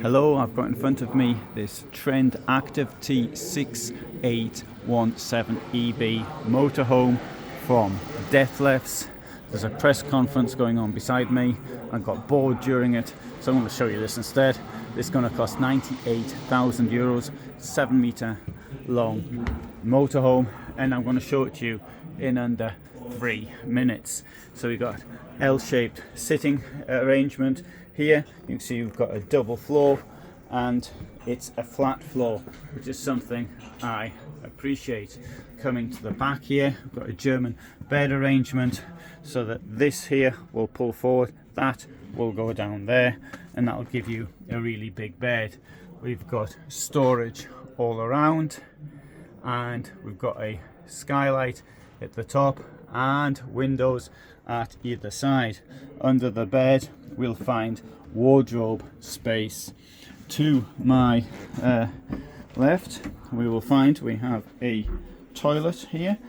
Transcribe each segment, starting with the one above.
Hello, I've got in front of me this Trend Active T6817EB motorhome from Dethleffs. There's a press conference going on beside me. I got bored during it, so I'm going to show you this instead. This is going to cost €98,000, 7 meter long motorhome, and I'm going to show it to you in under 3 minutes. So we've got L-shaped sitting arrangement here. You can see we've got a double floor and it's a flat floor, which is something I appreciate. Coming to the back here, we've got a German bed arrangement so that this here will pull forward, that will go down there, and that will give you a really big bed. We've got storage all around, and we've got a skylight at the top and windows at either side. Under the bed we'll find wardrobe space. To my left we have a toilet here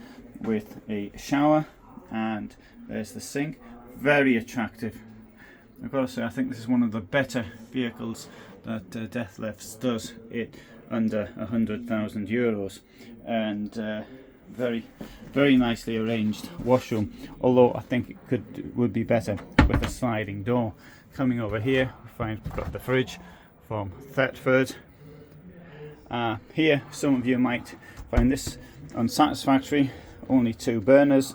with a shower, and there's the sink. Very attractive. I've got to say, I think this is one of the better vehicles that Dethleffs does it under €100,000, and very nicely arranged washroom, although I think it would be better with a sliding door. Coming over here we've got the fridge from Thetford. Here some of you might find this unsatisfactory, only 2 burners.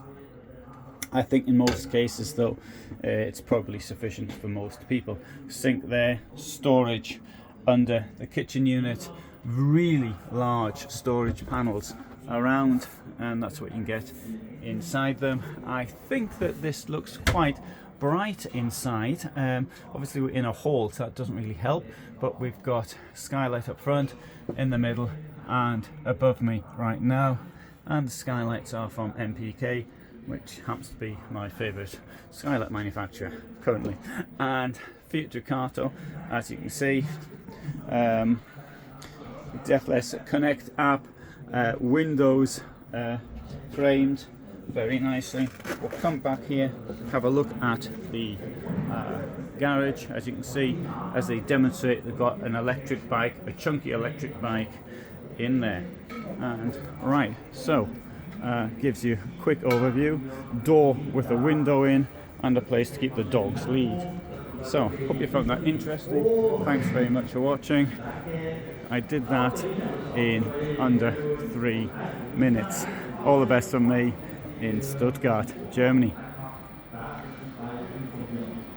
I think in most cases though it's probably sufficient for most people. Sink there, storage under the kitchen unit, really large storage panels around, and that's what you can get inside them. I think that this looks quite bright inside. Obviously we're in a hall, so that doesn't really help, but we've got skylight up front, in the middle, and above me right now, and the skylights are from MPK, which happens to be my favourite skylight manufacturer currently, and Fiat Ducato, as you can see. Dethleffs Connect app, windows framed very nicely. We'll come back here, have a look at the garage. As you can see, as they demonstrate, they've got an electric bike, a chunky electric bike in there. And right, so gives you a quick overview. Door with a window in and a place to keep the dog's lead. So, hope you found that interesting. Thanks very much for watching. I did that in under 3 minutes. All the best from me in Stuttgart, Germany.